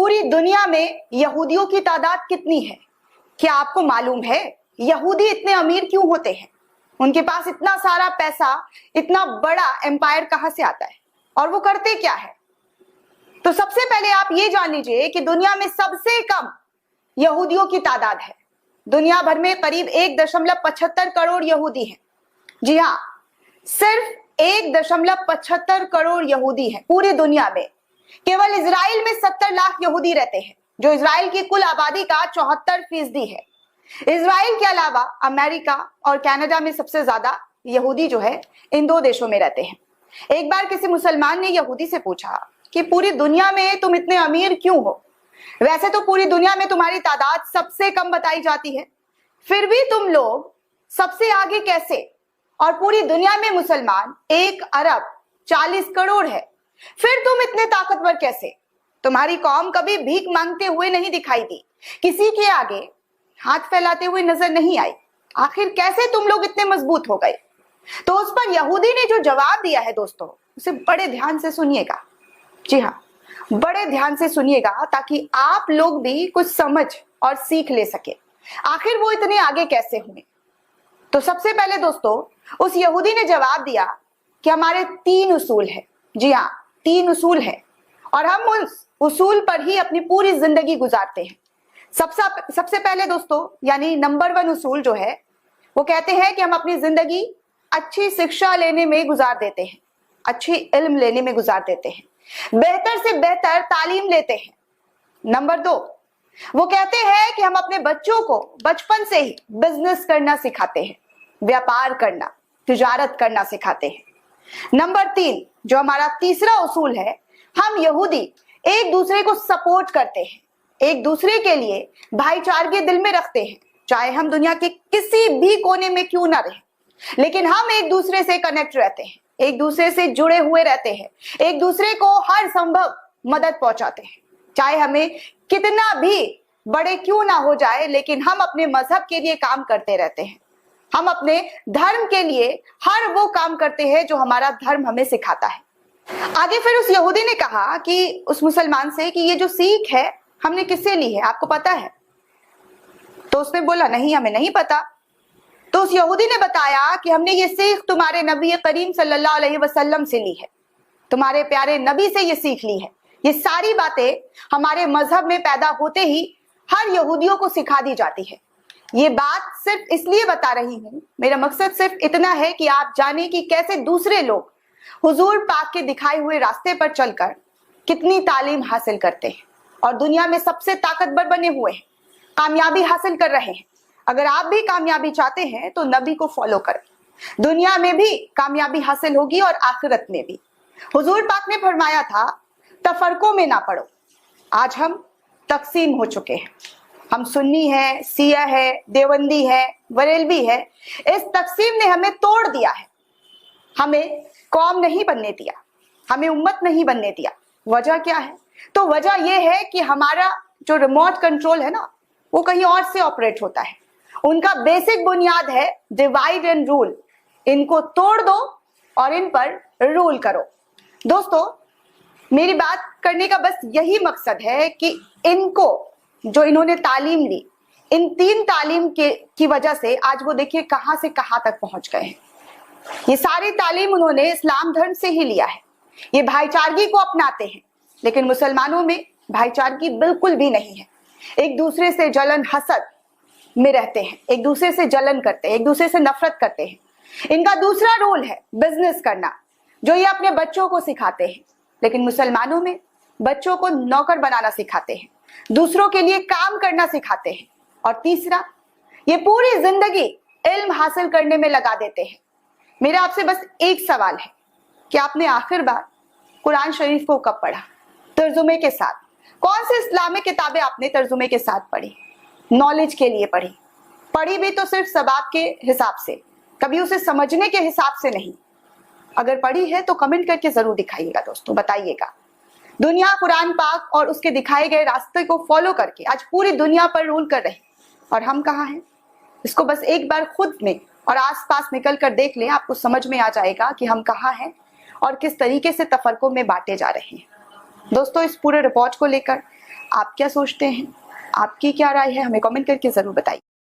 पूरी दुनिया में यहूदियों की तादाद कितनी है? क्या आपको मालूम है यहूदी इतने अमीर क्यों होते हैं? उनके पास इतना सारा पैसा, इतना बड़ा एम्पायर कहां से आता है और वो करते क्या है? तो सबसे पहले आप ये जान लीजिए कि दुनिया में सबसे कम यहूदियों की तादाद है। दुनिया भर में करीब 1.75 करोड़ यहूदी हैं। जी हाँ, सिर्फ 1.75 करोड़ यहूदी हैं पूरी दुनिया में। केवल इजराइल में 70 लाख यहूदी रहते हैं, जो इजराइल की कुल आबादी का 74% है। इजराइल के अलावा अमेरिका और कनाडा में सबसे ज्यादा यहूदी जो है इन 2 देशों में रहते हैं। एक बार किसी मुसलमान ने यहूदी से पूछा कि पूरी दुनिया में तुम इतने अमीर क्यों हो? वैसे तो पूरी दुनिया में तुम्हारी तादाद सबसे कम बताई जाती है, फिर भी तुम लोग सबसे आगे कैसे? और पूरी दुनिया में मुसलमान 1 अरब 40 करोड़ है, फिर तुम इतने ताकतवर कैसे? तुम्हारी कौम कभी भीख मांगते हुए नहीं दिखाई दी, किसी के आगे हाथ फैलाते हुए नजर नहीं आई। आखिर कैसे तुम लोग इतने मजबूत हो गए? तो उस पर यहूदी ने जो जवाब दिया है दोस्तों, उसे बड़े ध्यान से सुनिएगा। जी हाँ, बड़े ध्यान से सुनिएगा ताकि आप लोग भी कुछ समझ और सीख ले सके। आखिर वो इतने आगे कैसे हुए? तो सबसे पहले दोस्तों, उस यहूदी ने जवाब दिया कि हमारे 3 उसूल है। जी हाँ, 3 उसूल है और हम उस उसूल पर ही अपनी पूरी जिंदगी गुजारते हैं। सबसे पहले दोस्तों, यानी नंबर 1 उसूल जो है, वो कहते हैं कि हम अपनी जिंदगी अच्छी शिक्षा लेने में गुजार देते हैं, अच्छी इल्म लेने में गुजार देते हैं, बेहतर से बेहतर तालीम लेते हैं। नंबर 2, वो कहते हैं कि हम अपने बच्चों को बचपन से ही बिजनेस करना सिखाते हैं, व्यापार करना, तिजारत करना सिखाते हैं। नंबर 3, जो हमारा तीसरा उसूल है, हम यहूदी एक दूसरे को सपोर्ट करते हैं, एक दूसरे के लिए भाईचारे दिल में रखते हैं, चाहे हम दुनिया के किसी भी कोने में क्यों ना रहें, लेकिन हम एक दूसरे से कनेक्ट रहते हैं, एक दूसरे से जुड़े हुए रहते हैं, एक दूसरे को हर संभव मदद पहुंचाते हैं, चाहे हमें कितना भी बड़े क्यों ना हो जाए, लेकिन हम अपने मजहब के लिए काम करते रहते हैं। हम अपने धर्म के लिए हर वो काम करते हैं जो हमारा धर्म हमें सिखाता है। आगे फिर उस यहूदी ने कहा कि उस मुसलमान से कि ये जो सीख है हमने किससे ली है, आपको पता है? तो उसने बोला नहीं, हमें नहीं पता। तो उस यहूदी ने बताया कि हमने ये सीख तुम्हारे नबी करीम सल्लल्लाहु अलैहि वसल्लम से ली है, तुम्हारे प्यारे नबी से ये सीख ली है। ये सारी बातें हमारे मजहब में पैदा होते ही हर यहूदियों को सिखा दी जाती है। ये बात सिर्फ इसलिए बता रही हूं, मेरा मकसद सिर्फ इतना है कि आप जाने कि कैसे दूसरे लोग हुजूर पाक के दिखाए हुए रास्ते पर चलकर कितनी तालीम हासिल करते हैं और दुनिया में सबसे ताकतवर बने हुए हैं, कामयाबी हासिल कर रहे हैं। अगर आप भी कामयाबी चाहते हैं तो नबी को फॉलो करें, दुनिया में भी कामयाबी हासिल होगी और आखिरत में भी। हुजूर पाक ने फरमाया था, तफरकों में ना पड़ो। आज हम तकसीम हो चुके हैं, हम सुन्नी है, सिया है, देवबंदी है, बरेलवी है। इस तकसीम ने हमें तोड़ दिया है, हमें कौम नहीं बनने दिया, हमें उम्मत नहीं बनने दिया। वजह क्या है? तो वजह यह है कि हमारा जो रिमोट कंट्रोल है ना, वो कहीं और से ऑपरेट होता है। उनका बेसिक बुनियाद है डिवाइड एंड रूल। इनको तोड़ दो और इन पर रूल करो। दोस्तों, मेरी बात करने का बस यही मकसद है कि इनको, जो इन्होंने तालीम ली, इन 3 तालीम की वजह से आज वो देखिए कहां से कहां तक पहुंच गए हैं। ये सारी तालीम उन्होंने इस्लाम धर्म से ही लिया है। ये भाईचारगी को अपनाते हैं, लेकिन मुसलमानों में भाईचारगी बिल्कुल भी नहीं है। एक दूसरे से जलन हसद में रहते हैं, एक दूसरे से जलन करते हैं, एक दूसरे से नफरत करते हैं। इनका दूसरा रोल है बिजनेस करना, जो ये अपने बच्चों को सिखाते हैं, लेकिन मुसलमानों में बच्चों को नौकर बनाना सिखाते हैं, दूसरों के लिए काम करना सिखाते हैं। और तीसरा, ये पूरी जिंदगी इल्म हासिल करने में लगा देते हैं। मेरा आपसे बस एक सवाल है कि आपने आखिर बार कुरान शरीफ को कब पढ़ा? तर्जुमे के साथ। कौन सी इस्लामिक किताबें आपने तर्जुमे के साथ पढ़ी? नॉलेज के लिए पढ़ी, पढ़ी भी तो सिर्फ सबाब के हिसाब से, कभी उसे समझने के हिसाब से नहीं। अगर पढ़ी है तो कमेंट करके जरूर दिखाइएगा दोस्तों, बताइएगा। दुनिया कुरान पाक और उसके दिखाए गए रास्ते को फॉलो करके आज पूरी दुनिया पर रूल कर रही, और हम कहाँ हैं? इसको बस एक बार खुद में और आसपास निकल कर देख लें, आपको समझ में आ जाएगा कि हम कहाँ हैं और किस तरीके से तफरकों में बांटे जा रहे हैं। दोस्तों, इस पूरे रिपोर्ट को लेकर आप क्या सोचते हैं, आपकी क्या राय है, हमें कमेंट करके जरूर बताइए।